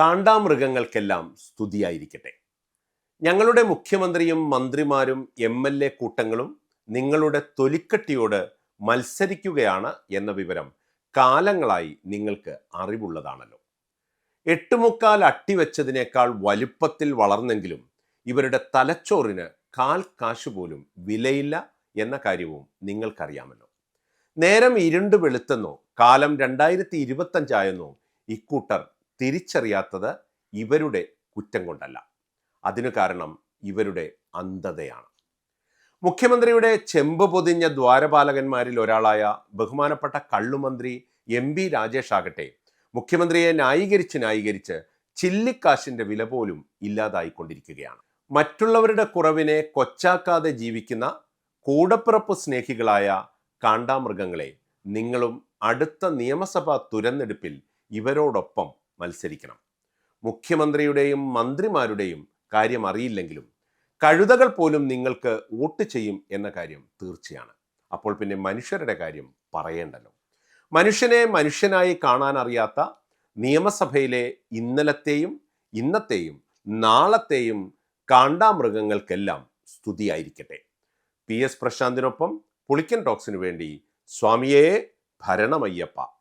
കാണ്ടാമൃഗങ്ങൾക്കെല്ലാം സ്തുതിയായിരിക്കട്ടെ. ഞങ്ങളുടെ മുഖ്യമന്ത്രിയും മന്ത്രിമാരും MLA കൂട്ടങ്ങളും നിങ്ങളുടെ തൊലിക്കട്ടിയോട് മത്സരിക്കുകയാണ് എന്ന വിവരം കാലങ്ങളായി നിങ്ങൾക്ക് അറിവുള്ളതാണല്ലോ. 8.25 അട്ടി വെച്ചതിനേക്കാൾ വലുപ്പത്തിൽ വളർന്നെങ്കിലും ഇവരുടെ തലച്ചോറിന് കാൽ കാശ് പോലും വിലയില്ല എന്ന കാര്യവും നിങ്ങൾക്കറിയാമല്ലോ. നേരം ഇരുണ്ട് വെളുത്തെന്നോ കാലം 2025 ആയെന്നോ ഇക്കൂട്ടർ തിരിച്ചറിയാത്തത് ഇവരുടെ കുറ്റം കൊണ്ടല്ല. അതിനു കാരണം ഇവരുടെ അന്ധതയാണ്. മുഖ്യമന്ത്രിയുടെ ചെമ്പ് പൊതിഞ്ഞ ദ്വാരപാലകന്മാരിൽ ഒരാളായ ബഹുമാനപ്പെട്ട കള്ളുമന്ത്രി MB രാജേഷ് ആകട്ടെ മുഖ്യമന്ത്രിയെ ന്യായീകരിച്ച് ചില്ലിക്കാശിന്റെ വില പോലും ഇല്ലാതായിക്കൊണ്ടിരിക്കുകയാണ്. മറ്റുള്ളവരുടെ കുറവിനെ കൊച്ചാക്കാതെ ജീവിക്കുന്ന കൂടപ്പിറപ്പ് സ്നേഹികളായ കാണ്ടാമൃഗങ്ങളെ, നിങ്ങളും അടുത്ത നിയമസഭാ തുരന്നെടുപ്പിൽ ഇവരോടൊപ്പം മത്സരിക്കണം. മുഖ്യമന്ത്രിയുടെയും മന്ത്രിമാരുടെയും കാര്യം അറിയില്ലെങ്കിലും കഴുതകൾ പോലും നിങ്ങൾക്ക് വോട്ട് ചെയ്യും എന്ന കാര്യം തീർച്ചയാണ്. അപ്പോൾ പിന്നെ മനുഷ്യരുടെ കാര്യം പറയേണ്ടല്ലോ. മനുഷ്യനെ മനുഷ്യനായി കാണാൻ അറിയാത്ത നിയമസഭയിലെ ഇന്നലത്തെയും ഇന്നത്തെയും നാളത്തെയും കാണ്ടാമൃഗങ്ങൾക്കെല്ലാം സ്തുതിയായിരിക്കട്ടെ. PS പ്രശാന്തിനൊപ്പം പുളിക്കൻ ടോക്സിനു വേണ്ടി സ്വാമിയേ ഭരണമയ്യപ്പ.